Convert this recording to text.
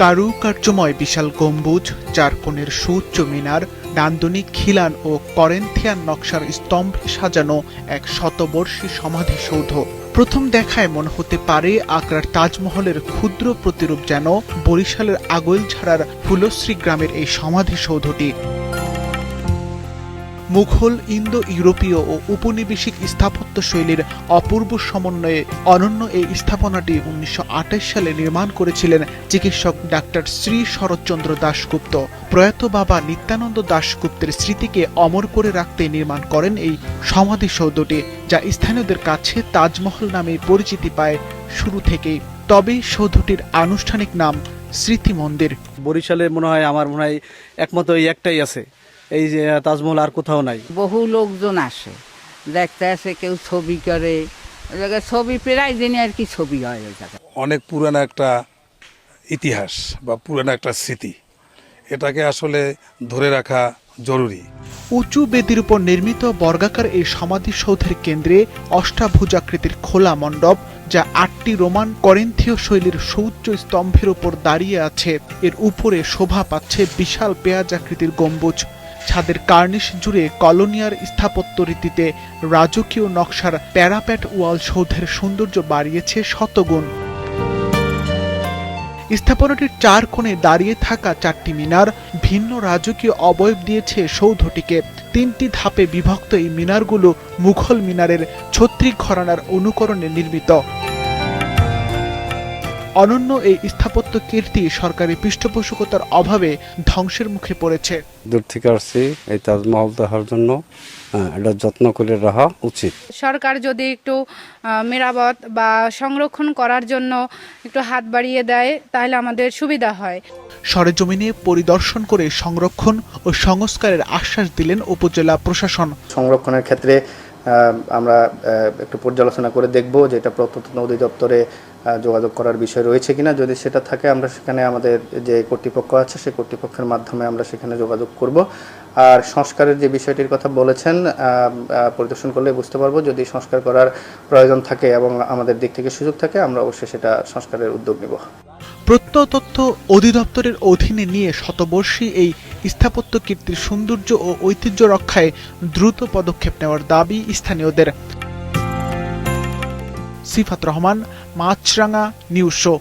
কারুকার্যময় বিশাল গম্বুজ, চার কোণের সুউচ্চ মিনার, নান্দনিক খিলান ও করেন্থিয়ান নকশার স্তম্ভে সাজানো এক শতবর্ষী সমাধিসৌধ। প্রথম দেখায় মনে হতে পারে আগ্রার তাজমহলের ক্ষুদ্র প্রতিরূপ যেন বরিশালের আগৈলঝাড়ার ফুলশ্রী গ্রামের এই সমাধিসৌধটি। মুঘল, ইন্দো ইউরোপীয় ও উপনিবেশিক স্থাপত্য শৈলীর অপূর্ব সমন্বয়ে অনন্য এই স্থাপনাটি ১৯২৮ সালে নির্মাণ করেছিলেন চিকিৎসক ডাক্তার শ্রী শরৎচন্দ্র দাশগুপ্ত। প্রয়াত বাবা নিত্যানন্দ দাশগুপ্তের স্মৃতিকে অমর করে রাখতে নির্মাণ করেন এই সমাধিসৌধটি, যা স্থানীয়দের কাছে তাজমহল নামে পরিচিতি পায় শুরু থেকেই। তবে সৌধটির আনুষ্ঠানিক নাম স্মৃতি মন্দির। বরিশালে আমার মনে হয় একমাত্র এই একটাই আছে, এই যে তাজমহল আর কোথাও নাই। বহু লোকজন আসে দেখতে, আসে কেউ ছবি করে, ওই জায়গায় ছবি প্রায় দিনে আর কি ছবি হয় ওই জায়গায়। অনেক পুরানো একটা ইতিহাস বা পুরানো একটা স্মৃতি, এটাকে আসলে ধরে রাখা জরুরি। উঁচু বেদির উপর নির্মিত বর্গাকার এই সমাধিসৌধের কেন্দ্রে অষ্টাভুজাকৃতির খোলা মণ্ডপ, যা ৮টি রোমান করিন্থীয় শৈলীর সুউচ্চ স্তম্ভের উপর দাঁড়িয়ে আছে। এর উপরে শোভা পাচ্ছে বিশাল পেঁয়াজাকৃতির গম্বুজ। ছাদের কার্নিশ জুড়ে কলোনিয়ার স্থাপত্য রীতিতে রাজকীয় নকশার প্যারাপেট ওয়াল সৌধের সৌন্দর্য বাড়িয়েছে শতগুণ। স্থাপনাটির চার কোণে দাঁড়িয়ে থাকা ৪টি মিনার ভিন্ন রাজকীয় অবয়ব দিয়েছে সৌধটিকে। ৩টি ধাপে বিভক্ত এই মিনারগুলো মুঘল মিনারের ছত্রিক ঘরানার অনুকরণে নির্মিত। অনন্য এই স্থাপত্য কীর্তি সরকারি পৃষ্ঠপোষকতার অভাবে ধ্বংসের মুখে পড়েছে। দূর থেকে আসছি এই তাজমহল দেখার জন্য, এটা যত্ন করে রাখা উচিত। সরকার যদি একটু মেরামত বা সংরক্ষণ করার জন্য একটু হাত বাড়িয়ে দেয় তাহলে আমাদের সুবিধা হয়। সরেজমিনে পরিদর্শন করে সংরক্ষণ ও সংস্কারের আশ্বাস দিলেন উপজেলা প্রশাসন। সংরক্ষণের ক্ষেত্রে আমরা একটু পর্যালোচনা করে দেখব যে এটা প্রত্যন্ত অধিদপ্তরে যোগাযোগ করার বিষয় রয়েছে কিনা। যদি সেটা থাকে আমরা সেখানে আমাদের যে কর্তৃপক্ষ আছে সেই কর্তৃপক্ষের মাধ্যমে আমরা সেখানে যোগাযোগ করব। আর সংস্কারের যে বিষয়টির কথা বলেছেন, পরিদর্শন করলে বুঝতে পারবো যদি সংস্কার করার প্রয়োজন থাকে এবং আমাদের দিক থেকে সুযোগ থাকে, আমরা অবশ্যই সেটা সংস্কারের উদ্যোগ নেব। প্রত্নতত্ত্ব অধিদপ্তরের অধীনে নিয়ে শতবর্ষী এই স্থাপত্য কীর্তির সৌন্দর্য ও ঐতিহ্য রক্ষায় দ্রুত পদক্ষেপ নেওয়ার দাবি স্থানীয়দের। সিফাত রহমান, মাছরাঙা নিউজ শো।